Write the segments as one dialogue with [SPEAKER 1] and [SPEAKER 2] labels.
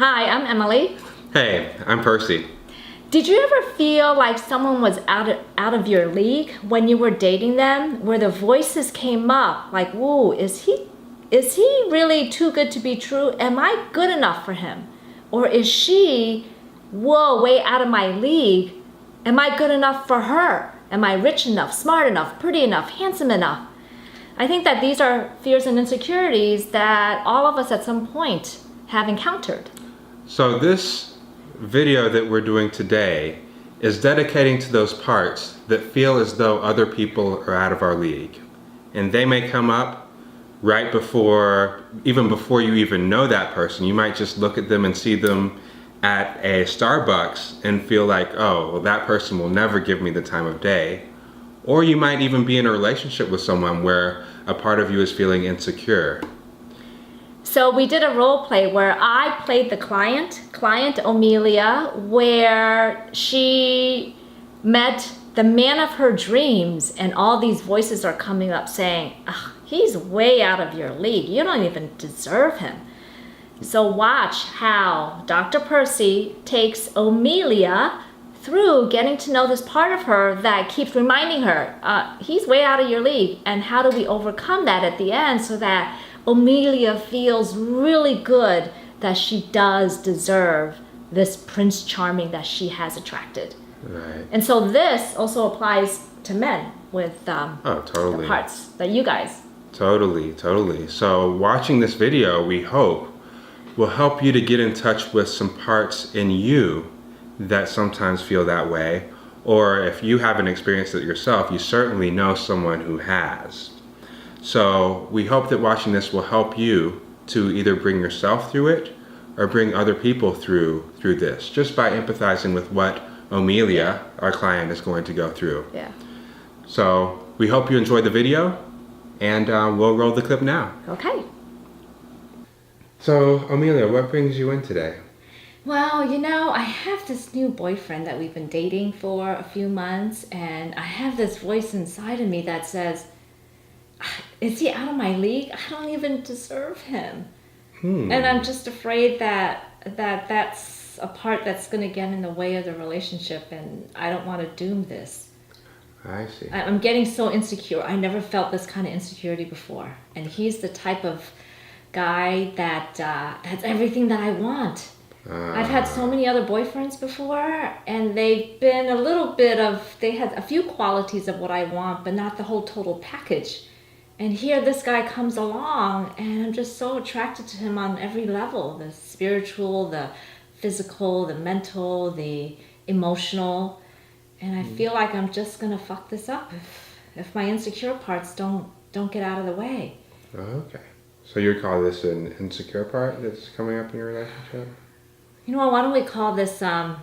[SPEAKER 1] Hi, I'm Emily.
[SPEAKER 2] Hey, I'm Percy.
[SPEAKER 1] Did you ever feel like someone was out of your league when you were dating them, where the voices came up like, "Whoa, is he really too good to be true? Am I good enough for him? Or is she, whoa, way out of my league? Am I good enough for her? Am I rich enough, smart enough, pretty enough, handsome enough?" I think that these are fears and insecurities that all of us at some point have encountered.
[SPEAKER 2] So this video that we're doing today is dedicating to those parts that feel as though other people are out of our league. And they may come up right before, even before you even know that person. You might just look at them and see them at a Starbucks and feel like, oh, well, that person will never give me the time of day. Or you might even be in a relationship with someone where a part of you is feeling insecure.
[SPEAKER 1] So we did a role play where I played the client Amelia, where she met the man of her dreams, and all these voices are coming up saying, he's way out of your league. You don't even deserve him. So watch how Dr. Percy takes Amelia through getting to know this part of her that keeps reminding her, he's way out of your league. And how do we overcome that at the end so that Amelia feels really good that she does deserve this Prince Charming that she has attracted.
[SPEAKER 2] Right.
[SPEAKER 1] And so this also applies to men with
[SPEAKER 2] totally.
[SPEAKER 1] the parts that you guys.
[SPEAKER 2] Totally. So watching this video, we hope, will help you to get in touch with some parts in you that sometimes feel that way. Or if you haven't experienced it yourself, you certainly know someone who has. So we hope that watching this will help you to either bring yourself through it or bring other people through this, just by empathizing with what Amelia, our client, is going to go through.
[SPEAKER 1] Yeah.
[SPEAKER 2] So we hope you enjoyed the video, and we'll roll the clip now.
[SPEAKER 1] Okay.
[SPEAKER 2] So Amelia, what brings you in today?
[SPEAKER 1] Well, I have this new boyfriend that we've been dating for a few months, and I have this voice inside of me that says, is he out of my league? I don't even deserve him. And I'm just afraid that's a part that's going to get in the way of the relationship, and I don't want to doom this.
[SPEAKER 2] I see.
[SPEAKER 1] I'm getting so insecure. I never felt this kind of insecurity before. And he's the type of guy that has everything that I want. I've had so many other boyfriends before, and they've been they had a few qualities of what I want, but not the whole total package. And here this guy comes along, and I'm just so attracted to him on every level. The spiritual, the physical, the mental, the emotional. And I feel like I'm just gonna fuck this up if my insecure parts don't get out of the way.
[SPEAKER 2] Okay. So you would call this an insecure part that's coming up in your relationship?
[SPEAKER 1] You know what, why don't we call this the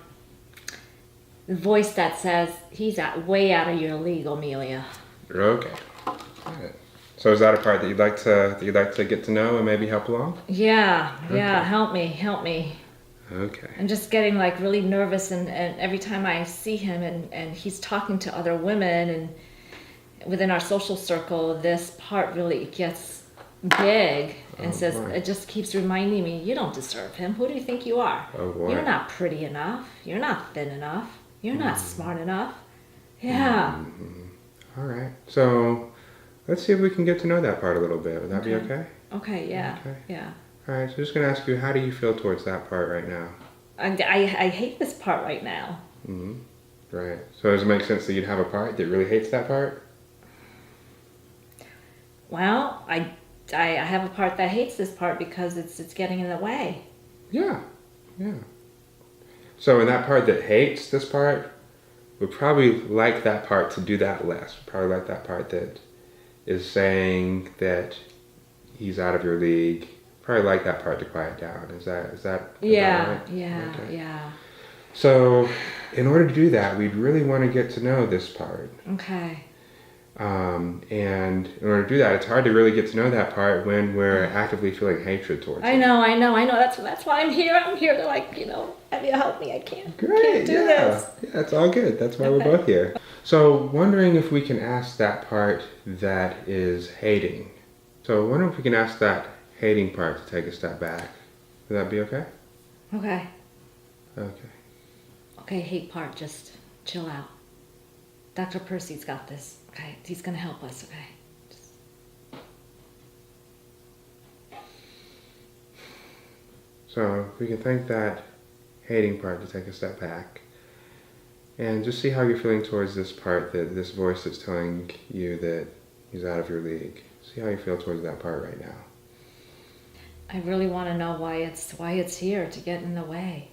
[SPEAKER 1] voice that says, he's way out of your league, Amelia.
[SPEAKER 2] Okay. All right. So is that a part that you'd like to get to know and maybe help along?
[SPEAKER 1] Yeah,
[SPEAKER 2] Okay.
[SPEAKER 1] help me.
[SPEAKER 2] Okay.
[SPEAKER 1] I'm just getting like really nervous, and every time I see him and he's talking to other women, and within our social circle, this part really gets big and says,
[SPEAKER 2] boy.
[SPEAKER 1] it just keeps reminding me, you don't deserve him. Who do you think you are?
[SPEAKER 2] Oh boy.
[SPEAKER 1] You're not pretty enough. You're not thin enough. You're not smart enough. Yeah.
[SPEAKER 2] All right. So let's see if we can get to know that part a little bit. Would that be okay?
[SPEAKER 1] Okay, yeah.
[SPEAKER 2] Okay.
[SPEAKER 1] Yeah.
[SPEAKER 2] All right. So I'm just going to ask you, how do you feel towards that part right now?
[SPEAKER 1] I hate this part right now.
[SPEAKER 2] Right. So does it make sense that you'd have a part that really hates that part?
[SPEAKER 1] Well, I have a part that hates this part because it's getting in the way.
[SPEAKER 2] Yeah. So in that part that hates this part, would probably like that part to do that less. Would probably like that part that is saying that he's out of your league. Probably like that part to quiet down. Is that
[SPEAKER 1] Yeah,
[SPEAKER 2] about right?
[SPEAKER 1] yeah,
[SPEAKER 2] Okay.
[SPEAKER 1] yeah.
[SPEAKER 2] So in order to do that, we'd really want to get to know this part.
[SPEAKER 1] Okay.
[SPEAKER 2] And in order to do that, it's hard to really get to know that part when we're actively feeling hatred towards it.
[SPEAKER 1] I know. That's why I'm here. I'm here to have you help me. I can't do this.
[SPEAKER 2] Yeah, it's all good. That's why we're both here. So wondering if we can ask that part that is hating. So wondering if we can ask that hating part to take a step back. Would that be okay?
[SPEAKER 1] Okay.
[SPEAKER 2] Okay.
[SPEAKER 1] Okay, hate part, just chill out. Dr. Percy's got this. Okay, he's gonna help us, okay?
[SPEAKER 2] So we can thank that hating part to take a step back and just see how you're feeling towards this part, that this voice that's telling you that he's out of your league. See how you feel towards that part right now.
[SPEAKER 1] I really want to know why it's here to get in the way.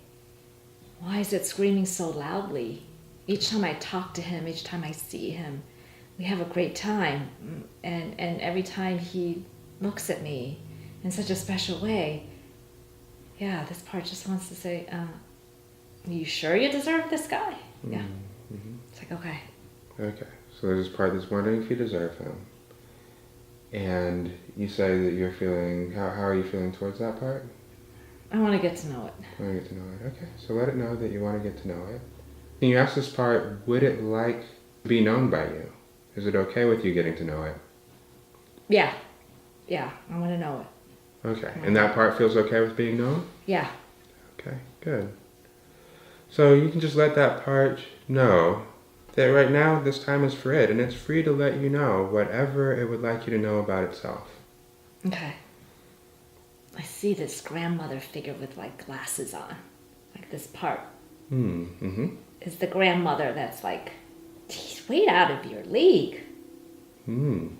[SPEAKER 1] Why is it screaming so loudly? Each time I talk to him, each time I see him, we have a great time. And every time he looks at me in such a special way, yeah, this part just wants to say, are you sure you deserve this guy? Yeah.
[SPEAKER 2] Mm-hmm.
[SPEAKER 1] It's like, okay.
[SPEAKER 2] Okay, so there's this part that's wondering if you deserve him. And you say that you're feeling, how are you feeling towards that part?
[SPEAKER 1] I want to get to know it.
[SPEAKER 2] You want to get to know it. Okay, so let it know that you want to get to know it. Can you ask this part, would it like to be known by you? Is it okay with you getting to know it?
[SPEAKER 1] Yeah. Yeah, I want to know it.
[SPEAKER 2] Okay, and that part feels okay with being known?
[SPEAKER 1] Yeah.
[SPEAKER 2] Okay, good. So you can just let that part know that right now this time is for it, and it's free to let you know whatever it would like you to know about itself.
[SPEAKER 1] Okay. I see this grandmother figure with like glasses on. Like this part
[SPEAKER 2] Mm-hmm.
[SPEAKER 1] is the grandmother that's like, he's way out of your league.
[SPEAKER 2] Mm.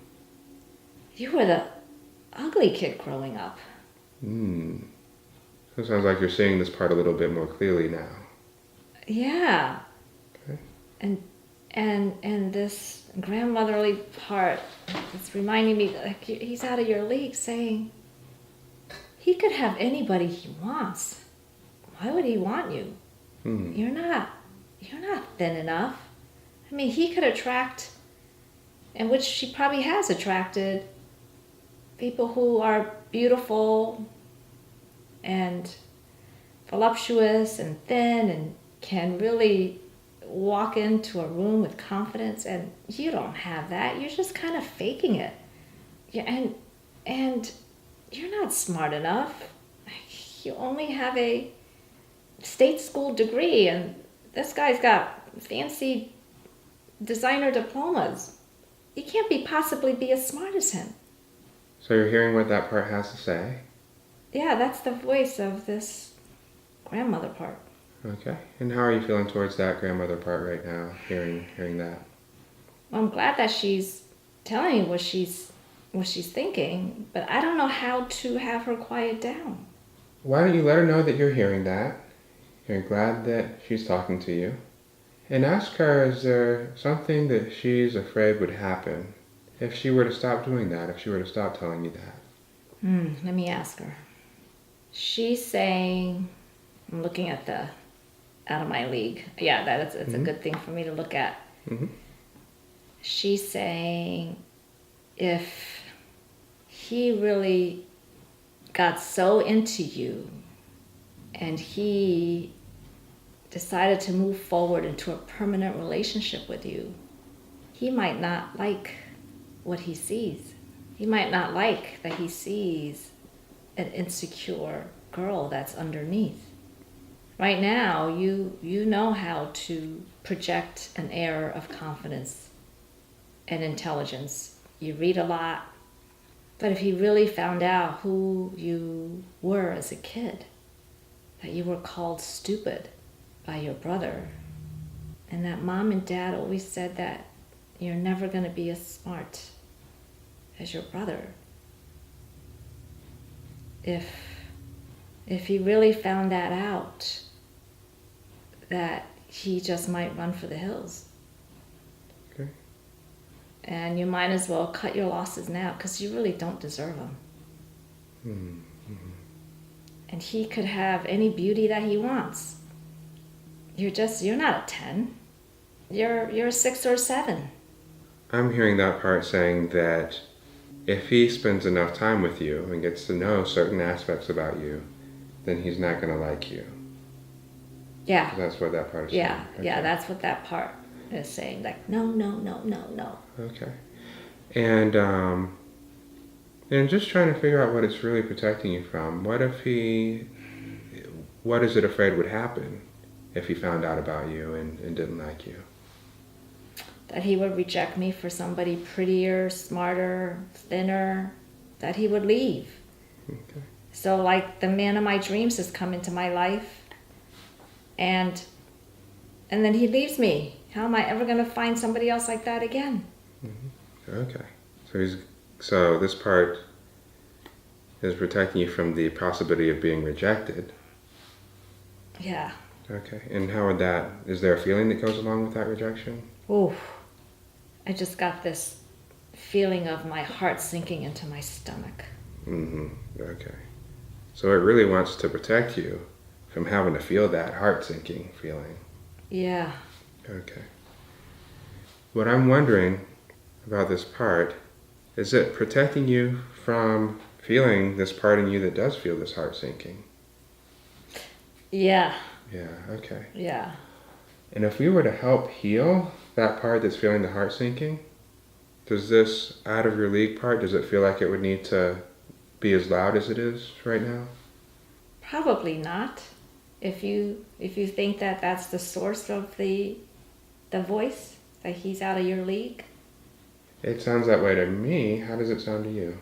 [SPEAKER 1] You were the ugly kid growing up.
[SPEAKER 2] Mm. So it sounds like you're seeing this part a little bit more clearly now.
[SPEAKER 1] Yeah.
[SPEAKER 2] Okay.
[SPEAKER 1] And this grandmotherly part is reminding me that like he's out of your league, saying he could have anybody he wants. Why would he want you?
[SPEAKER 2] Mm.
[SPEAKER 1] You're not thin enough. I mean, he could attract, and which she probably has attracted, people who are beautiful and voluptuous and thin and can really walk into a room with confidence, and you don't have that. You're just kind of faking it. Yeah, and you're not smart enough. You only have a state school degree, and this guy's got fancy designer diplomas. You can't possibly be as smart as him.
[SPEAKER 2] So you're hearing what that part has to say?
[SPEAKER 1] Yeah, that's the voice of this grandmother part.
[SPEAKER 2] Okay. And how are you feeling towards that grandmother part right now, hearing that?
[SPEAKER 1] Well, I'm glad that she's telling me what she's thinking, but I don't know how to have her quiet down.
[SPEAKER 2] Why don't you let her know that you're hearing that? You're glad that she's talking to you. And ask her, is there something that she's afraid would happen if she were to stop doing that, if she were to stop telling you that?
[SPEAKER 1] Let me ask her. She's saying, I'm looking at the out of my league. Yeah, it's a good thing for me to look at.
[SPEAKER 2] Mm-hmm.
[SPEAKER 1] She's saying if he really got so into you and he decided to move forward into a permanent relationship with you, he might not like what he sees. He might not like that he sees an insecure girl that's underneath. Right now, you know how to project an air of confidence and intelligence. You read a lot. But if he really found out who you were as a kid, that you were called stupid by your brother, and that mom and dad always said that you're never going to be as smart as your brother. If he really found that out, that he just might run for the hills.
[SPEAKER 2] Okay.
[SPEAKER 1] And you might as well cut your losses now, because you really don't deserve them.
[SPEAKER 2] Mm-hmm.
[SPEAKER 1] And he could have any beauty that he wants. You're not a 10. You're a 6 or 7.
[SPEAKER 2] I'm hearing that part saying that if he spends enough time with you and gets to know certain aspects about you, then he's not going to like you.
[SPEAKER 1] Yeah.
[SPEAKER 2] That's what that part is
[SPEAKER 1] Yeah,
[SPEAKER 2] saying.
[SPEAKER 1] yeah,
[SPEAKER 2] Okay.
[SPEAKER 1] that's what that part is saying. Like, no.
[SPEAKER 2] Okay. And just trying to figure out what it's really protecting you from. What if he what is it afraid would happen if he found out about you and didn't like you?
[SPEAKER 1] That he would reject me for somebody prettier, smarter, thinner, that he would leave.
[SPEAKER 2] Okay.
[SPEAKER 1] So like the man of my dreams has come into my life and then he leaves me. How am I ever going to find somebody else like that again?
[SPEAKER 2] Okay. So this part is protecting you from the possibility of being rejected.
[SPEAKER 1] Yeah.
[SPEAKER 2] Okay. And how would that, is there a feeling that goes along with that rejection?
[SPEAKER 1] Ooh. I just got this feeling of my heart sinking into my stomach.
[SPEAKER 2] Okay. So it really wants to protect you from having to feel that heart sinking feeling.
[SPEAKER 1] Yeah.
[SPEAKER 2] Okay. What I'm wondering about this part, is it protecting you from feeling this part in you that does feel this heart sinking?
[SPEAKER 1] Yeah.
[SPEAKER 2] Yeah, okay.
[SPEAKER 1] Yeah.
[SPEAKER 2] And if we were to help heal that part that's feeling the heart sinking, does this out of your league part, does it feel like it would need to be as loud as it is right now?
[SPEAKER 1] Probably not. If you think that that's the source of the voice, that he's out of your league.
[SPEAKER 2] It sounds that way to me. How does it sound to you?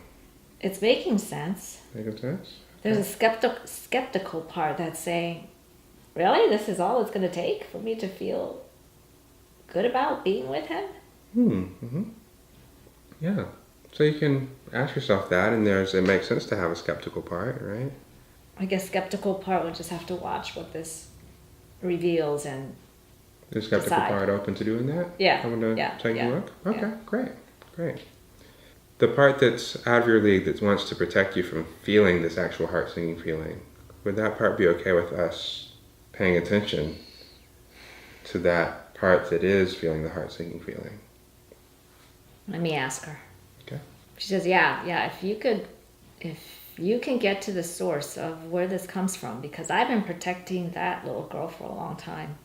[SPEAKER 1] It's making sense.
[SPEAKER 2] Making sense?
[SPEAKER 1] There's a skeptical part that's saying, really? This is all it's going to take for me to feel good about being with him?
[SPEAKER 2] Yeah. So you can ask yourself that, and it makes sense to have a skeptical part, right?
[SPEAKER 1] I guess skeptical part will just have to watch what this reveals and
[SPEAKER 2] The skeptical
[SPEAKER 1] decide.
[SPEAKER 2] part open to doing that?
[SPEAKER 1] Yeah.
[SPEAKER 2] Coming to
[SPEAKER 1] Yeah.
[SPEAKER 2] take
[SPEAKER 1] Yeah.
[SPEAKER 2] a look? Okay,
[SPEAKER 1] Yeah.
[SPEAKER 2] great. The part that's out of your league that wants to protect you from feeling this actual heart singing feeling, would that part be okay with us paying attention to that part that is feeling the heart singing feeling?
[SPEAKER 1] Let me ask her.
[SPEAKER 2] Okay.
[SPEAKER 1] She says, yeah, if you can get to the source of where this comes from, because I've been protecting that little girl for a long time.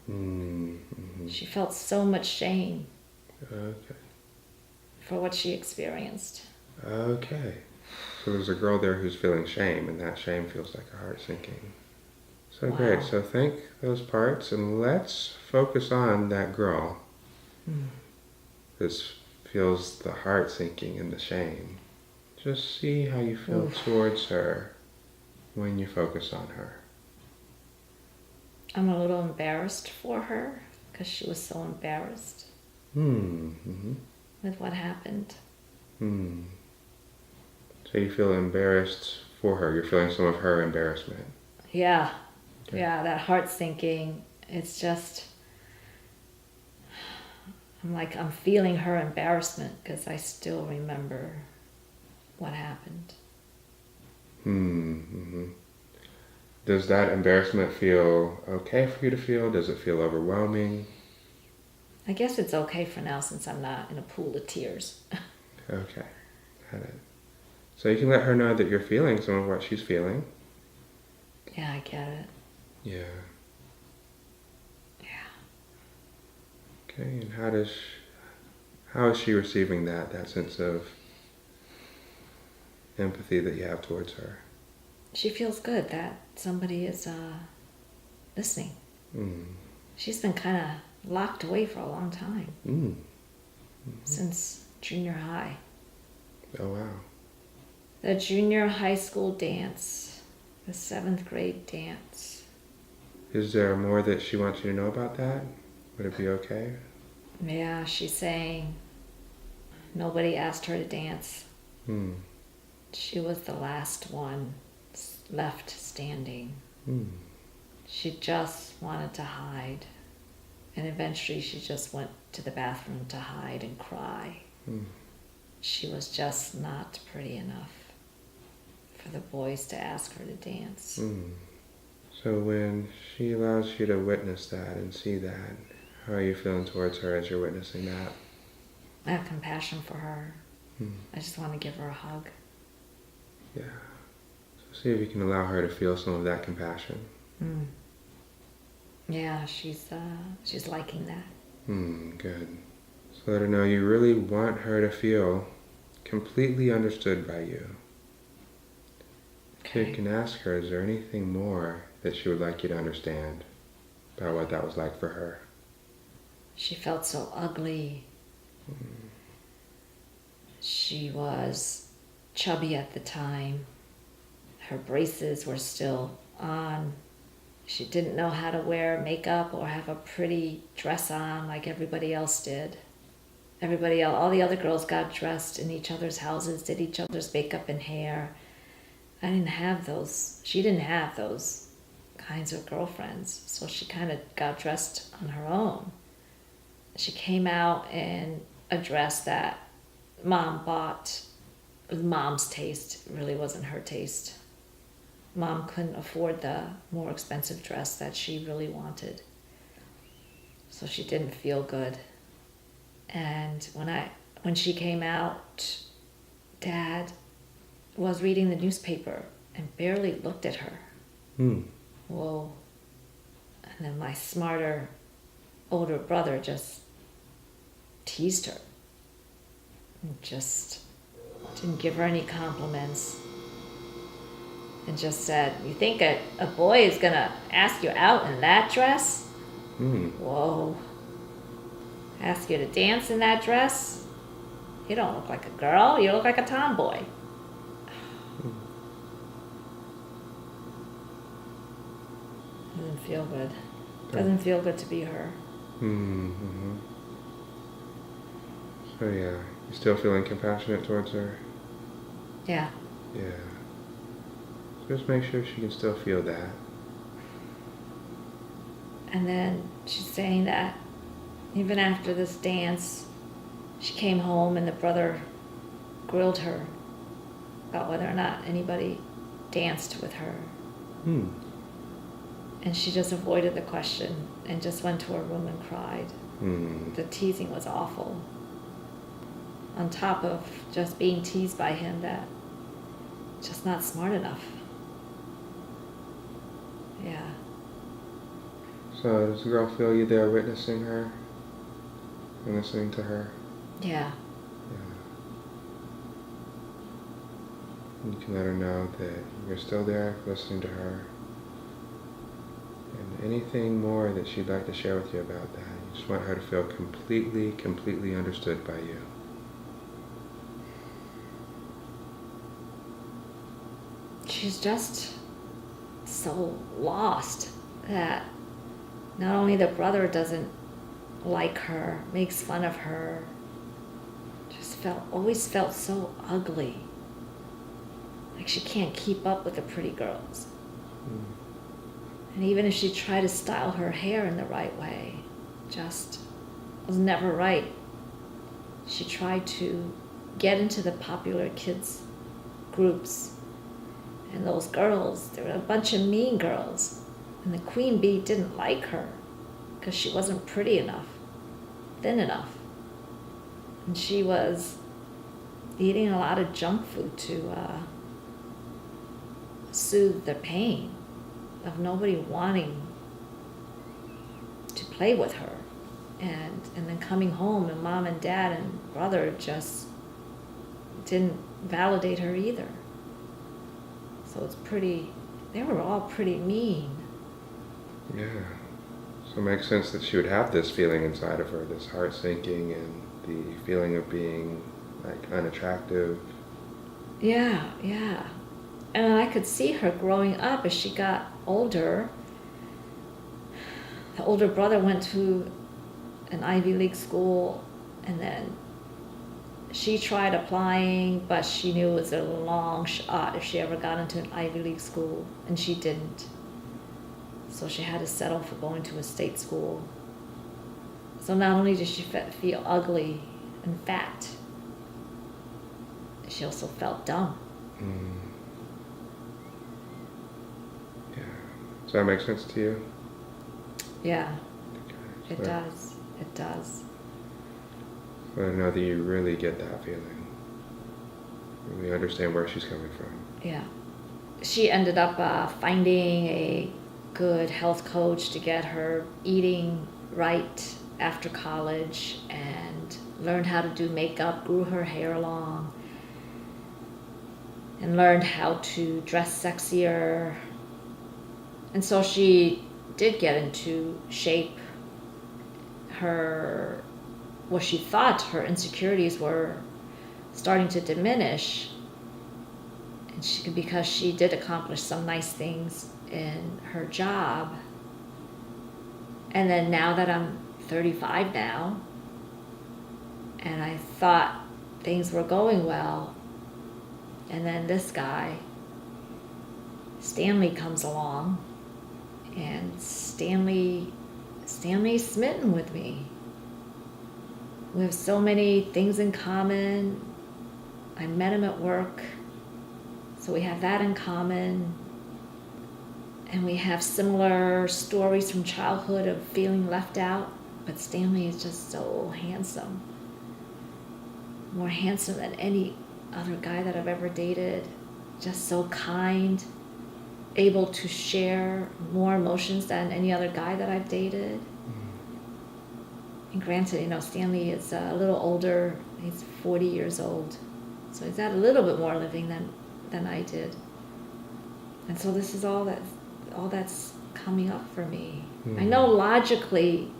[SPEAKER 1] She felt so much shame
[SPEAKER 2] Okay.
[SPEAKER 1] for what she experienced.
[SPEAKER 2] Okay. So there's a girl there who's feeling shame, and that shame feels like a heart sinking. So
[SPEAKER 1] Wow.
[SPEAKER 2] great. So thank those parts, and let's focus on that girl. This feels the heart sinking and the shame. Just see how you feel towards her when you focus on her.
[SPEAKER 1] I'm a little embarrassed for her because she was so embarrassed with what happened.
[SPEAKER 2] So you feel embarrassed for her. You're feeling some of her embarrassment.
[SPEAKER 1] Yeah.
[SPEAKER 2] Okay.
[SPEAKER 1] Yeah, that heart sinking. It's just, I'm feeling her embarrassment because I still remember what happened.
[SPEAKER 2] Does that embarrassment feel okay for you to feel? Does it feel overwhelming?
[SPEAKER 1] I guess it's okay for now since I'm not in a pool of tears.
[SPEAKER 2] Okay, got it. So you can let her know that you're feeling some of what she's feeling.
[SPEAKER 1] Yeah, I get it.
[SPEAKER 2] Yeah.
[SPEAKER 1] Yeah.
[SPEAKER 2] Okay, and how is she receiving that sense of empathy that you have towards her?
[SPEAKER 1] She feels good that somebody is listening. She's been kind of locked away for a long time. Since junior high.
[SPEAKER 2] Oh, wow.
[SPEAKER 1] The junior high school dance, the 7th grade dance.
[SPEAKER 2] Is there more that she wants you to know about that? Would it be okay?
[SPEAKER 1] Yeah, she's saying nobody asked her to dance. She was the last one left standing. She just wanted to hide. And eventually she just went to the bathroom to hide and cry. She was just not pretty enough for the boys to ask her to dance.
[SPEAKER 2] So when she allows you to witness that and see that, how are you feeling towards her as you're witnessing that?
[SPEAKER 1] I have compassion for her. I just want to give her a hug.
[SPEAKER 2] Yeah. So see if you can allow her to feel some of that compassion.
[SPEAKER 1] Yeah, she's liking that.
[SPEAKER 2] Good. So let her know you really want her to feel completely understood by you. So you can ask her, is there anything more that she would like you to understand about what that was like for her?
[SPEAKER 1] She felt so ugly. She was chubby at the time. Her braces were still on. She didn't know how to wear makeup or have a pretty dress on like everybody else did. Everybody else, all the other girls got dressed in each other's houses, did each other's makeup and hair. I didn't have those. She didn't have those kinds of girlfriends. So she kind of got dressed on her own. She came out in a dress that Mom bought. It was Mom's taste. It really wasn't her taste. Mom couldn't afford the more expensive dress that she really wanted. So she didn't feel good. And when she came out, Dad was reading the newspaper and barely looked at her. Whoa. And then my smarter, older brother just teased her. And just didn't give her any compliments. And just said, "You think a boy is gonna ask you out in that dress? Whoa. Ask you to dance in that dress? You don't look like a girl, you look like a tomboy." Doesn't feel good. Doesn't feel good to be her.
[SPEAKER 2] So yeah, you still feeling compassionate towards her?
[SPEAKER 1] Yeah.
[SPEAKER 2] Yeah. Just make sure she can still feel that.
[SPEAKER 1] And then she's saying that even after this dance, she came home and the brother grilled her about whether or not anybody danced with her. And she just avoided the question and just went to her room and cried. The teasing was awful. On top of just being teased by him that just not smart enough. Yeah.
[SPEAKER 2] So does the girl feel you there witnessing her and listening to her?
[SPEAKER 1] Yeah.
[SPEAKER 2] You can let her know that you're still there listening to her. And anything more that she'd like to share with you about that, you just want her to feel completely understood by you.
[SPEAKER 1] She's just so lost that not only the brother doesn't like her, makes fun of her, always felt so ugly. Like she can't keep up with the pretty girls. And even if she tried to style her hair in the right way, just was never right. She tried to get into the popular kids groups. And those girls, there were a bunch of mean girls. And the queen bee didn't like her because she wasn't pretty enough, thin enough. And she was eating a lot of junk food to soothe the pain of nobody wanting to play with her. And then coming home and Mom and Dad and brother just didn't validate her either. So they were all pretty mean.
[SPEAKER 2] Yeah. So it makes sense that she would have this feeling inside of her, this heart sinking and the feeling of being like unattractive.
[SPEAKER 1] Yeah. And I could see her growing up as she got older. The older brother went to an Ivy League school, and then she tried applying, but she knew it was a long shot if she ever got into an Ivy League school, and she didn't. So she had to settle for going to a state school. So not only did she feel ugly and fat, she also felt dumb.
[SPEAKER 2] Yeah. Does that make sense to you?
[SPEAKER 1] Yeah,
[SPEAKER 2] Okay.
[SPEAKER 1] it does. It does.
[SPEAKER 2] But I know that you really get that feeling. We understand where she's coming from.
[SPEAKER 1] Yeah. She ended up finding a good health coach to get her eating right after college and learned how to do makeup, grew her hair long, and learned how to dress sexier. And so she did get into shape. What she thought her insecurities were starting to diminish, and because she did accomplish some nice things in her job. And then now that I'm 35 now, and I thought things were going well, and then this guy, Stanley, comes along, and Stanley's smitten with me. We have so many things in common. I met him at work, so we have that in common. And we have similar stories from childhood of feeling left out. But Stanley is just so handsome. More handsome than any other guy that I've ever dated. Just so kind. Able to share more emotions than any other guy that I've dated. And granted, Stanley is a little older. He's 40 years old. So he's had a little bit more living than I did. And so this is all that's coming up for me. I know logically,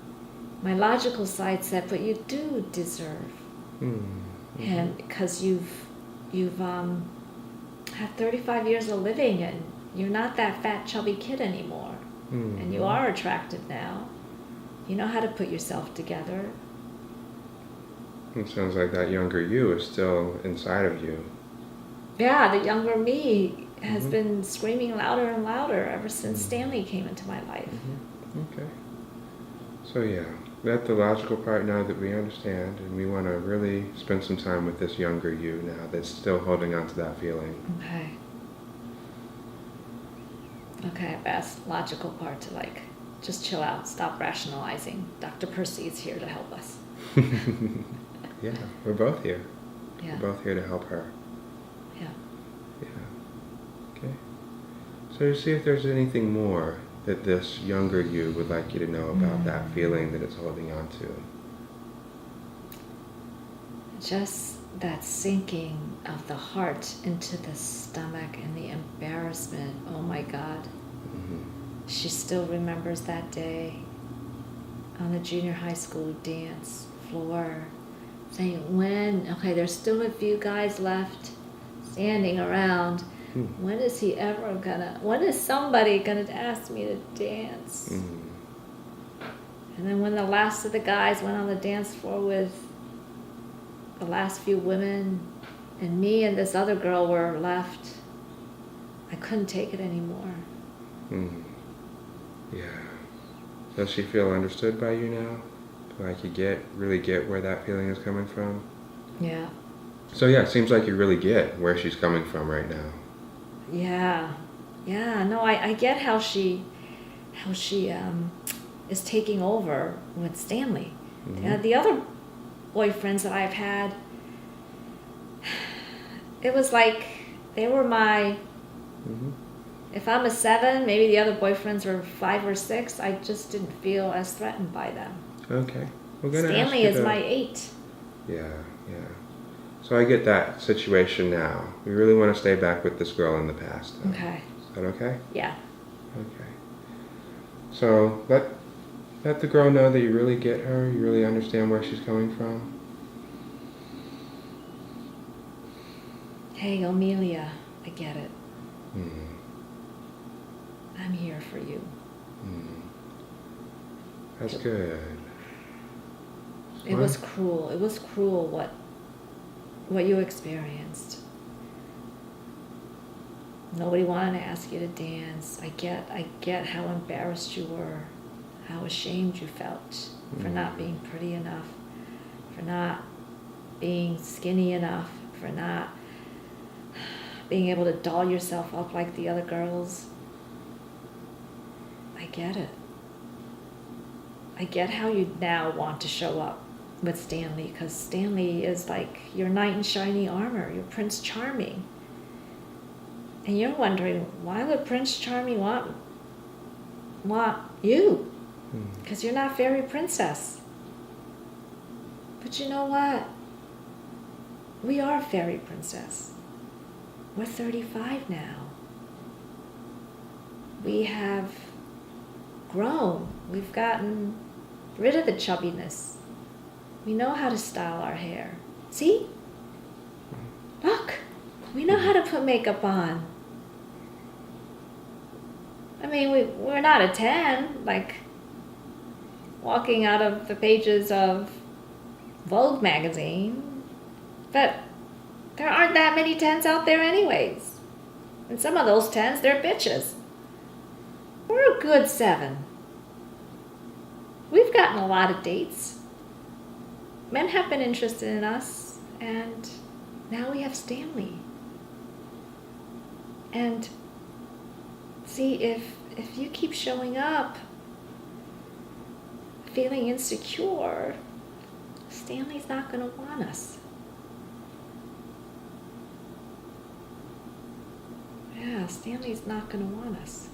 [SPEAKER 1] my logical side said, but you do deserve him, because you've had 35 years of living, and you're not that fat, chubby kid anymore. And you are attractive now. You know how to put yourself together.
[SPEAKER 2] It sounds like that younger you is still inside of you.
[SPEAKER 1] Yeah, the younger me has been screaming louder and louder ever since Stanley came into my life.
[SPEAKER 2] Okay. So yeah, that's the logical part now that we understand, and we want to really spend some time with this younger you now that's still holding on to that feeling.
[SPEAKER 1] Okay, best logical part to just chill out, stop rationalizing. Dr. Percy is here to help us.
[SPEAKER 2] Yeah, we're both here.
[SPEAKER 1] Yeah.
[SPEAKER 2] We're both here to help her.
[SPEAKER 1] Yeah.
[SPEAKER 2] Yeah. Okay. So see if there's anything more that this younger you would like you to know about that feeling that it's holding on to.
[SPEAKER 1] Just that sinking of the heart into the stomach and the embarrassment. Oh my God. She still remembers that day on the junior high school dance floor, saying, there's still a few guys left standing around. When is somebody gonna ask me to dance? And then when the last of the guys went on the dance floor with the last few women, and me and this other girl were left, I couldn't take it anymore.
[SPEAKER 2] Yeah. Does she feel understood by you now? Like you really get where that feeling is coming from?
[SPEAKER 1] Yeah.
[SPEAKER 2] So yeah, it seems like you really get where she's coming from right now.
[SPEAKER 1] Yeah. No, I get how she is taking over with Stanley. The other boyfriends that I've had, it was like they were my. If I'm a 7, maybe the other boyfriends are 5 or 6. I just didn't feel as threatened by them.
[SPEAKER 2] Okay. We're gonna
[SPEAKER 1] Stanley is my 8.
[SPEAKER 2] Yeah. So I get that situation now. We really want to stay back with this girl in the past, though.
[SPEAKER 1] Okay.
[SPEAKER 2] Is that okay?
[SPEAKER 1] Yeah.
[SPEAKER 2] Okay. So let the girl know that you really get her. You really understand where she's coming from.
[SPEAKER 1] Hey, Amelia, I get it. I'm here for you.
[SPEAKER 2] That's good.
[SPEAKER 1] It was cruel. It was cruel what you experienced. Nobody wanted to ask you to dance. I get how embarrassed you were, how ashamed you felt for not being pretty enough, for not being skinny enough, for not being able to doll yourself up like the other girls. I get it. I get how you now want to show up with Stanley, because Stanley is like your knight in shiny armor, your Prince Charming. And you're wondering, why would Prince Charming want you? Because you're not fairy princess. But you know what? We are fairy princess. We're 35 now. we have grown. We've gotten rid of the chubbiness. We know how to style our hair. See? Look, we know how to put makeup on. I mean, we're not a 10, like walking out of the pages of Vogue magazine, but there aren't that many 10s out there anyways. And some of those 10s, they're bitches. We're a good 7. We've gotten a lot of dates. Men have been interested in us, and now we have Stanley. And see, if you keep showing up feeling insecure, Stanley's not going to want us. Yeah, Stanley's not going to want us.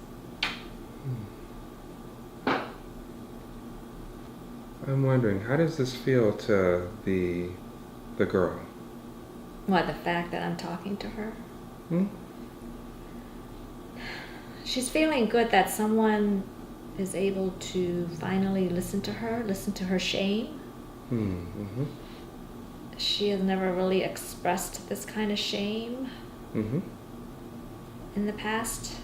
[SPEAKER 2] I'm wondering, how does this feel to the girl?
[SPEAKER 1] What, the fact that I'm talking to her? She's feeling good that someone is able to finally listen to her shame.
[SPEAKER 2] Mm-hmm.
[SPEAKER 1] She has never really expressed this kind of shame in the past.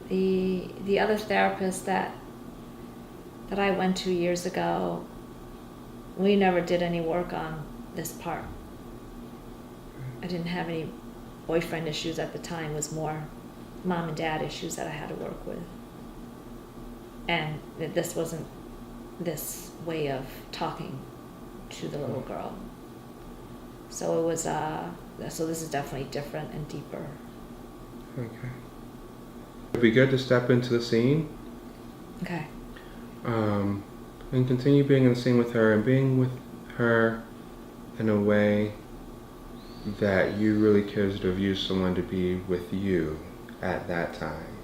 [SPEAKER 1] The other therapist that I went to years ago, we never did any work on this part. I didn't have any boyfriend issues at the time. It was more mom and dad issues that I had to work with. And this wasn't this way of talking to the little girl. So it was, so this is definitely different and deeper.
[SPEAKER 2] Okay. It'd be good to step into the scene.
[SPEAKER 1] Okay.
[SPEAKER 2] And continue being in the scene with her and being with her in a way that you really could have used someone to be with you at that time.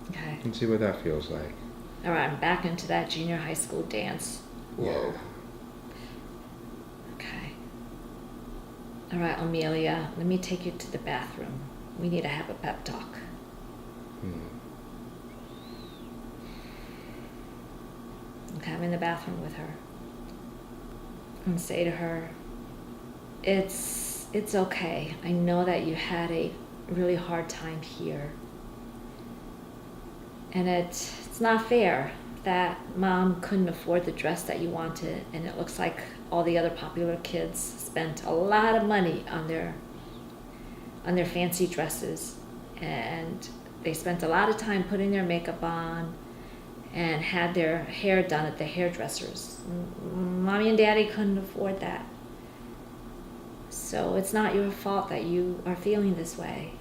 [SPEAKER 1] Okay.
[SPEAKER 2] And see what that feels like.
[SPEAKER 1] All right, I'm back into that junior high school dance. Whoa.
[SPEAKER 2] Yeah.
[SPEAKER 1] Okay. All right, Amelia, let me take you to the bathroom. We need to have a pep talk. Okay, I'm in the bathroom with her. And say to her, it's okay. I know that you had a really hard time here. And it's not fair that mom couldn't afford the dress that you wanted, and it looks like all the other popular kids spent a lot of money on their fancy dresses, and they spent a lot of time putting their makeup on and had their hair done at the hairdressers. Mommy and daddy couldn't afford that. So it's not your fault that you are feeling this way.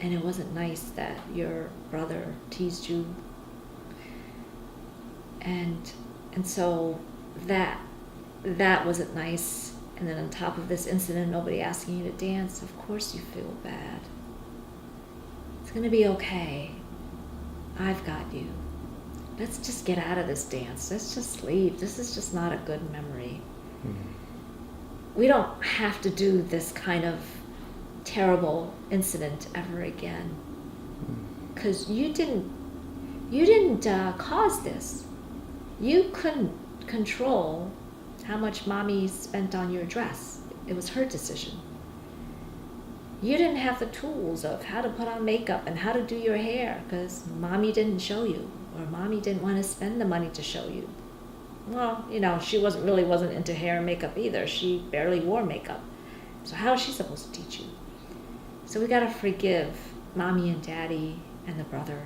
[SPEAKER 1] And it wasn't nice that your brother teased you. And so that wasn't nice. And then on top of this incident, nobody asking you to dance, of course you feel bad. It's gonna be okay. I've got you. Let's just get out of this dance. Let's just leave. This is just not a good memory. We don't have to do this kind of terrible incident ever again. Because you didn't cause this. You couldn't control how much mommy spent on your dress. It was her decision. You didn't have the tools of how to put on makeup and how to do your hair because mommy didn't show you, or mommy didn't want to spend the money to show you. Well, she wasn't into hair and makeup either. She barely wore makeup. So how is she supposed to teach you? So we gotta forgive mommy and daddy and the brother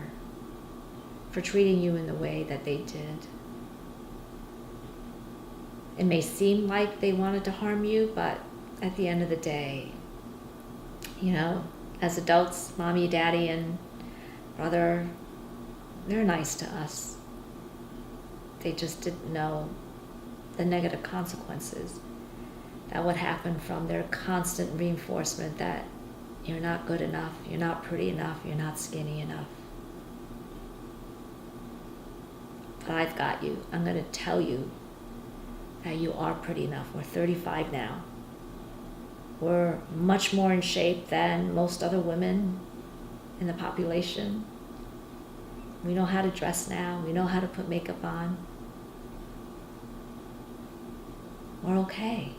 [SPEAKER 1] for treating you in the way that they did. It may seem like they wanted to harm you, but at the end of the day, as adults, mommy, daddy, and brother, they're nice to us. They just didn't know the negative consequences that would happen from their constant reinforcement that you're not good enough, you're not pretty enough, you're not skinny enough. But I've got you. I'm going to tell you that you are pretty enough. We're 35 now. We're much more in shape than most other women in the population. We know how to dress now. We know how to put makeup on. We're okay.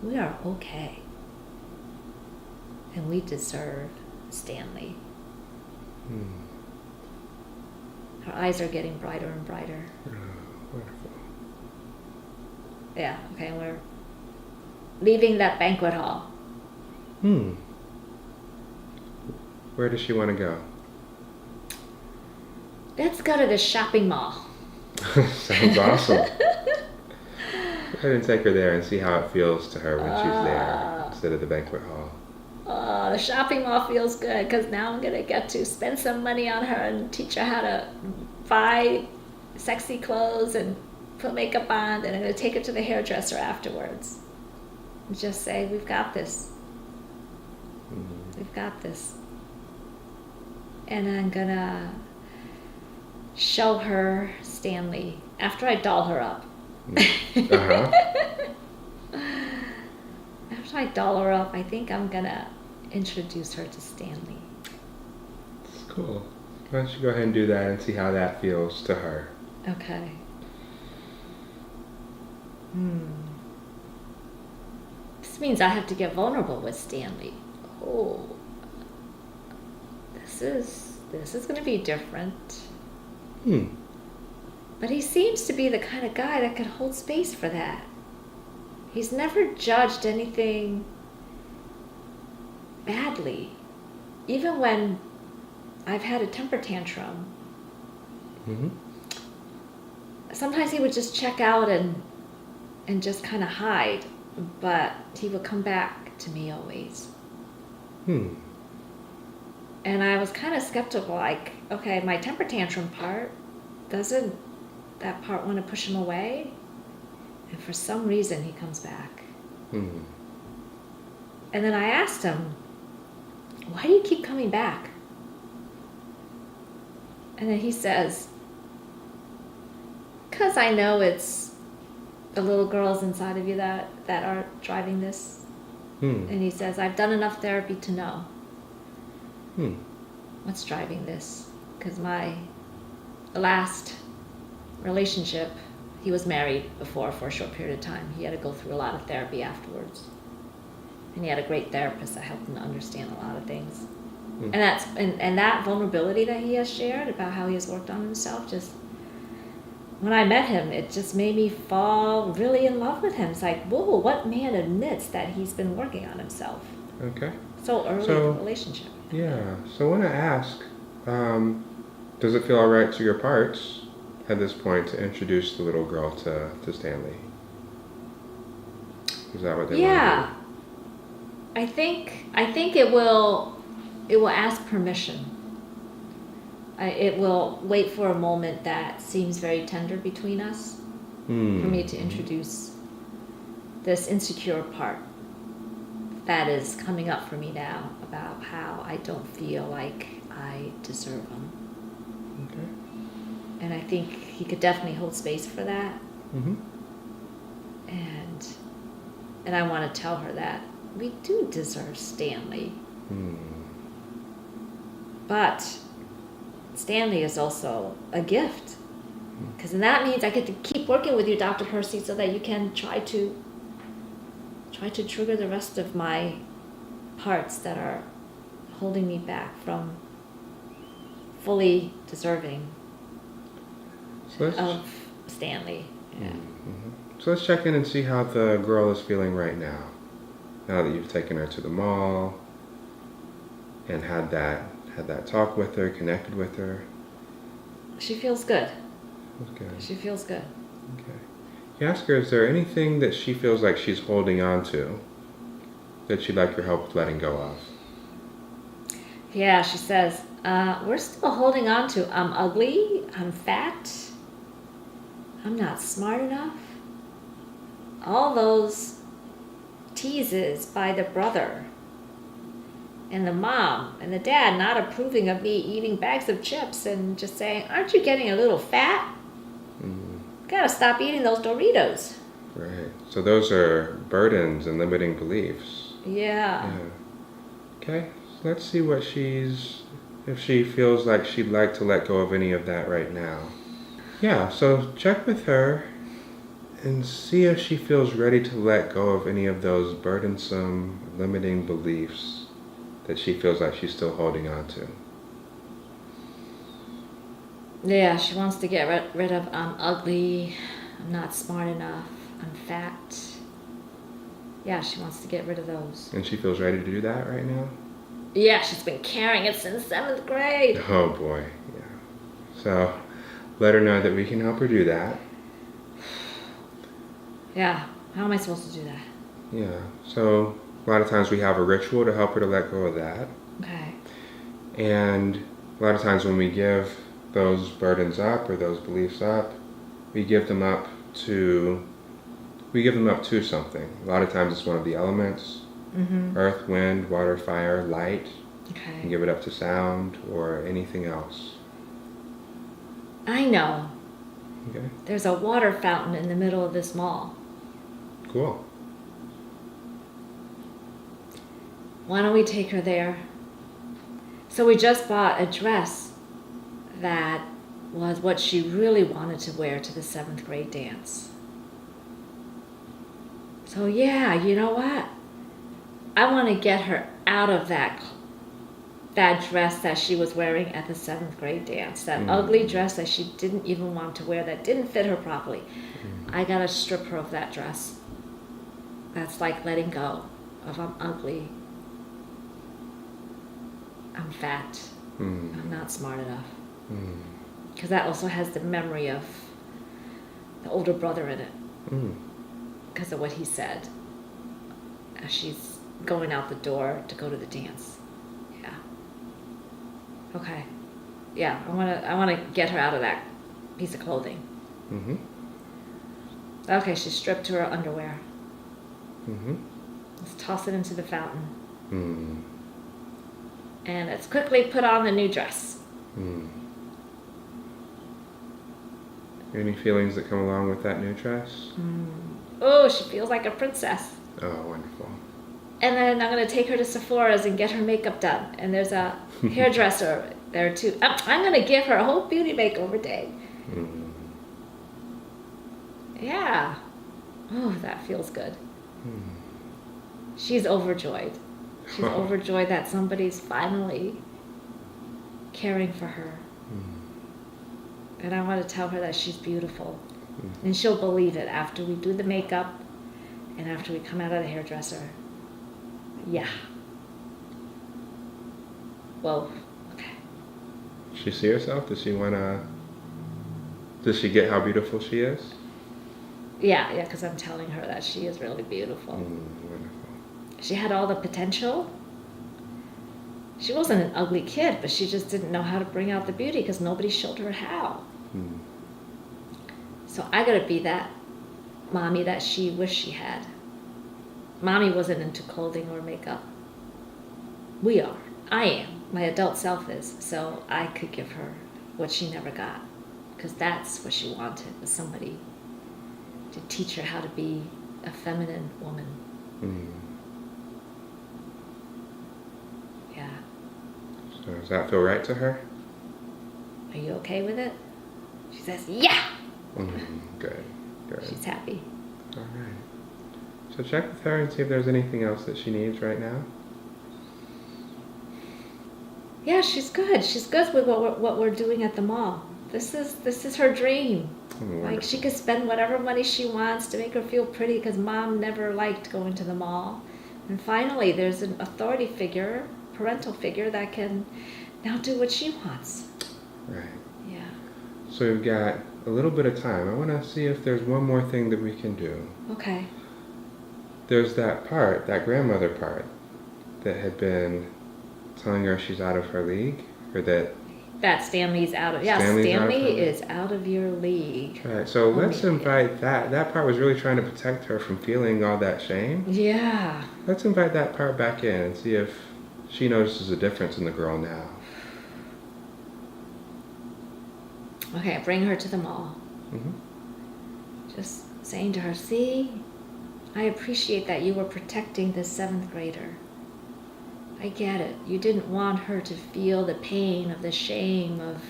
[SPEAKER 1] We are okay. And we deserve Stanley. Her eyes are getting brighter and brighter.
[SPEAKER 2] Oh, wonderful.
[SPEAKER 1] Yeah, okay, we're leaving that banquet hall.
[SPEAKER 2] Where does she want to go?
[SPEAKER 1] Let's go to the shopping mall.
[SPEAKER 2] Sounds awesome. Go ahead and take her there and see how it feels to her when she's there instead of the banquet hall.
[SPEAKER 1] Oh, the shopping mall feels good because now I'm going to get to spend some money on her and teach her how to buy sexy clothes and put makeup on. And I'm going to take her to the hairdresser afterwards. And just say, we've got this. We've got this. And I'm going to show her Stanley after I doll her up.
[SPEAKER 2] Uh-huh.
[SPEAKER 1] After I doll her up, I think I'm going to introduce her to Stanley.
[SPEAKER 2] That's cool. Why don't you go ahead and do that and see how that feels to her?
[SPEAKER 1] Okay. This means I have to get vulnerable with Stanley. Oh. This is going to be different. But he seems to be the kind of guy that could hold space for that. He's never judged anything badly. Even when I've had a temper tantrum, sometimes he would just check out and just kind of hide, but he would come back to me always. And I was kind of skeptical, like, okay, my temper tantrum part, doesn't that part want to push him away? And for some reason, he comes back. And then I asked him, why do you keep coming back? And then he says, because I know it's the little girls inside of you that are driving this. And he says, I've done enough therapy to know what's driving this. Because the last relationship, he was married before for a short period of time. He had to go through a lot of therapy afterwards. And he had a great therapist that helped him to understand a lot of things. And that vulnerability that he has shared about how he has worked on himself, just when I met him, it just made me fall really in love with him. It's like, whoa, what man admits that he's been working on himself?
[SPEAKER 2] Okay.
[SPEAKER 1] So early in the relationship.
[SPEAKER 2] Yeah. So I want to ask, does it feel all right to your parts at this point to introduce the little girl to Stanley? Is that what they want to do?
[SPEAKER 1] I think it will ask permission. It will wait for a moment that seems very tender between us for me to introduce this insecure part that is coming up for me now about how I don't feel like I deserve him.
[SPEAKER 2] Okay.
[SPEAKER 1] And I think he could definitely hold space for that. And I want to tell her that we do deserve Stanley. But Stanley is also a gift. Because then that means I get to keep working with you, Dr. Percy, so that you can try to trigger the rest of my parts that are holding me back from fully deserving of Stanley. Yeah.
[SPEAKER 2] So let's check in and see how the girl is feeling right now. Now that you've taken her to the mall and had that talk with her, connected with her.
[SPEAKER 1] She feels good.
[SPEAKER 2] That's good.
[SPEAKER 1] She feels good.
[SPEAKER 2] Okay. You ask her, is there anything that she feels like she's holding on to that she'd like your help with letting go of?
[SPEAKER 1] Yeah, she says, we're still holding on to, I'm ugly, I'm fat, I'm not smart enough. All those teases by the brother and the mom and the dad not approving of me eating bags of chips and just saying, aren't you getting a little fat? Gotta stop eating those Doritos.
[SPEAKER 2] Right. So those are burdens and limiting beliefs.
[SPEAKER 1] Yeah.
[SPEAKER 2] Okay. So let's see what she's if she feels like she'd like to let go of any of that right now. Yeah, so check with her and see if she feels ready to let go of any of those burdensome, limiting beliefs that she feels like she's still holding on to.
[SPEAKER 1] Yeah, she wants to get rid of I'm ugly, I'm not smart enough, I'm fat. Yeah, she wants to get rid of those.
[SPEAKER 2] And she feels ready to do that right now?
[SPEAKER 1] Yeah, she's been carrying it since 7th grade.
[SPEAKER 2] Oh boy, yeah. So let her know that we can help her do that.
[SPEAKER 1] Yeah, how am I supposed to do that?
[SPEAKER 2] Yeah, so a lot of times we have a ritual to help her to let go of that.
[SPEAKER 1] Okay.
[SPEAKER 2] And a lot of times when we give those burdens up or those beliefs up, we give them up to something. A lot of times it's one of the elements, earth, wind, water, fire, light.
[SPEAKER 1] Okay.
[SPEAKER 2] And give it up to sound or anything else.
[SPEAKER 1] I know.
[SPEAKER 2] Okay,
[SPEAKER 1] There's a water fountain in the middle of this mall.
[SPEAKER 2] cool.
[SPEAKER 1] Why don't we take her there? So we just bought a dress that was what she really wanted to wear to the 7th grade dance. So yeah, you know what? I want to get her out of that dress that she was wearing at the 7th grade dance. That ugly dress that she didn't even want to wear, that didn't fit her properly. I gotta strip her of that dress. That's like letting go of I'm ugly, I'm fat, I'm not smart enough. Because that also has the memory of the older brother in it. Because of what he said as she's going out the door to go to the dance. Yeah. Okay. Yeah, I wanna get her out of that piece of clothing. Okay, she's stripped to her underwear. Let's toss it into the fountain. And let's quickly put on the new dress.
[SPEAKER 2] Any feelings that come along with that new dress?
[SPEAKER 1] Oh, she feels like a princess.
[SPEAKER 2] Oh, wonderful.
[SPEAKER 1] And then I'm going to take her to Sephora's and get her makeup done. And there's a hairdresser there too. I'm going to give her a whole beauty makeover day. Yeah. Oh, that feels good. She's overjoyed. She's overjoyed that somebody's finally caring for her. And I want to tell her that she's beautiful. And she'll believe it after we do the makeup and after we come out of the hairdresser. Yeah. Whoa. Okay.
[SPEAKER 2] Does she see herself? Does she get how beautiful she is?
[SPEAKER 1] Yeah, because I'm telling her that she is really beautiful.
[SPEAKER 2] Wonderful.
[SPEAKER 1] She had all the potential. She wasn't an ugly kid, but she just didn't know how to bring out the beauty because nobody showed her how. So I gotta be that mommy that she wished she had. Mommy wasn't into clothing or makeup. We are. I am. My adult self is. So I could give her what she never got. Because that's what she wanted, was somebody to teach her how to be a feminine woman. Yeah.
[SPEAKER 2] So does that feel right to her?
[SPEAKER 1] Are you okay with it? She says, yeah!
[SPEAKER 2] Good.
[SPEAKER 1] She's happy.
[SPEAKER 2] All right. So check with her and see if there's anything else that she needs right now.
[SPEAKER 1] Yeah, she's good. She's good with what we're doing at the mall. This is her dream. Like, she could spend whatever money she wants to make her feel pretty because mom never liked going to the mall. And finally, there's an authority figure, parental figure, that can now do what she wants.
[SPEAKER 2] Right.
[SPEAKER 1] Yeah.
[SPEAKER 2] So we've got a little bit of time. I want to see if there's one more thing that we can do.
[SPEAKER 1] Okay.
[SPEAKER 2] There's that part, that grandmother part, that had been telling her she's out of her league, or that
[SPEAKER 1] Stanley's out of, yeah, Stanley is out of your league.
[SPEAKER 2] Right, so let's invite that part was really trying to protect her from feeling all that shame.
[SPEAKER 1] Yeah.
[SPEAKER 2] Let's invite that part back in and see if she notices a difference in the girl now.
[SPEAKER 1] Okay, bring her to the mall. Just saying to her, see, I appreciate that you were protecting this 7th grader. I get it. You didn't want her to feel the pain of the shame of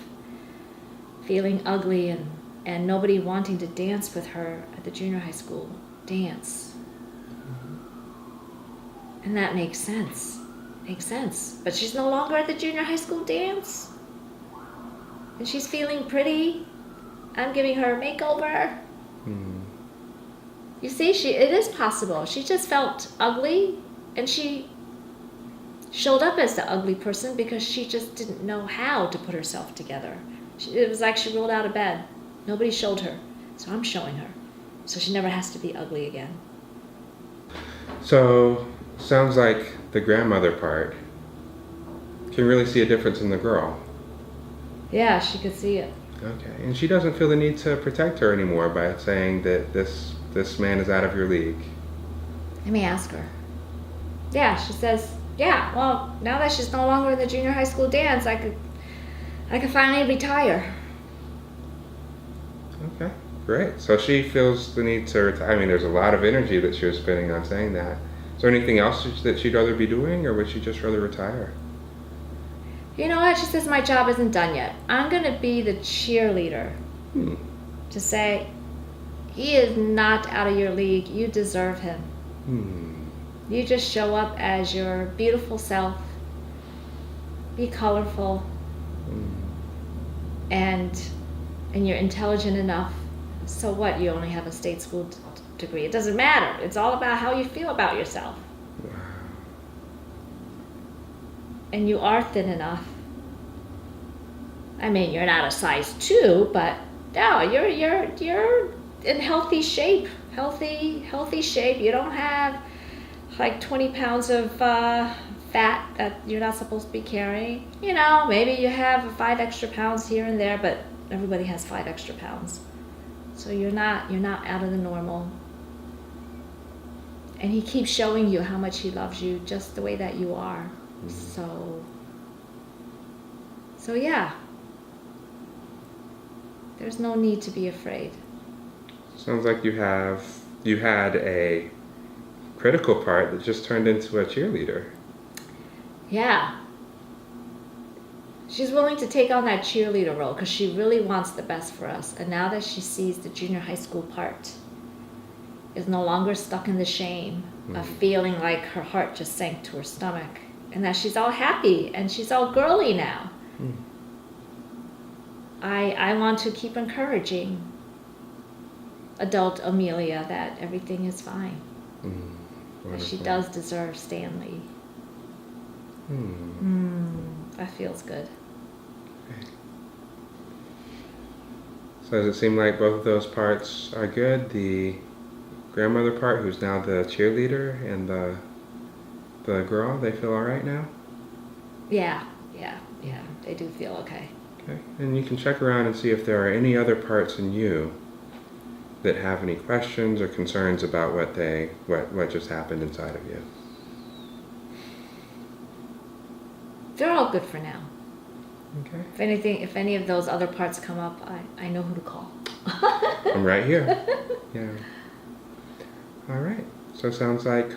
[SPEAKER 1] feeling ugly and nobody wanting to dance with her at the junior high school dance. And that makes sense. Makes sense. But she's no longer at the junior high school dance. And she's feeling pretty. I'm giving her a makeover. You see, it is possible. She just felt ugly, and she showed up as the ugly person because she just didn't know how to put herself together. It was like she rolled out of bed. Nobody showed her, so I'm showing her. So she never has to be ugly again.
[SPEAKER 2] So, sounds like the grandmother part can really see a difference in the girl.
[SPEAKER 1] Yeah, she could see it.
[SPEAKER 2] Okay, and she doesn't feel the need to protect her anymore by saying that this man is out of your league.
[SPEAKER 1] Let me ask her. Yeah, she says, yeah, well, now that she's no longer in the junior high school dance, I could finally retire.
[SPEAKER 2] Okay, great. So she feels the need to retire. I mean, there's a lot of energy that she was spending on saying that. Is there anything else that she'd rather be doing, or would she just rather retire?
[SPEAKER 1] You know what? She says my job isn't done yet. I'm going to be the cheerleader to say, he is not out of your league. You deserve him. You just show up as your beautiful self. Be colorful. And you're intelligent enough. So what? You only have a state school degree. It doesn't matter. It's all about how you feel about yourself.
[SPEAKER 2] Wow.
[SPEAKER 1] And you are thin enough. I mean, you're not a size 2, but no, you're in healthy shape. Healthy shape. You don't have like 20 pounds of fat that you're not supposed to be carrying. You know, maybe you have 5 extra pounds here and there, but everybody has 5 extra pounds. So you're not out of the normal. And he keeps showing you how much he loves you just the way that you are. So yeah. There's no need to be afraid.
[SPEAKER 2] Sounds like you had a critical part that just turned into a cheerleader.
[SPEAKER 1] Yeah. She's willing to take on that cheerleader role because she really wants the best for us. And now that she sees the junior high school part, is no longer stuck in the shame of feeling like her heart just sank to her stomach. And that she's all happy and she's all girly now. I want to keep encouraging adult Amelia that everything is fine. That she does deserve Stanley. That feels good.
[SPEAKER 2] Okay. So does it seem like both of those parts are good? The grandmother part, who's now the cheerleader, and the girl, they feel all right now?
[SPEAKER 1] Yeah, they do feel okay.
[SPEAKER 2] Okay, and you can check around and see if there are any other parts in you that have any questions or concerns about what just happened inside of you.
[SPEAKER 1] They're all good for now.
[SPEAKER 2] Okay.
[SPEAKER 1] If any of those other parts come up, I know who to call.
[SPEAKER 2] I'm right here. Yeah. All right. So sounds like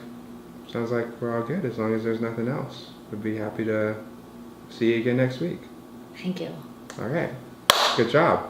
[SPEAKER 2] we're all good as long as there's nothing else. We'd be happy to see you again next week.
[SPEAKER 1] Thank you.
[SPEAKER 2] All right. Good job.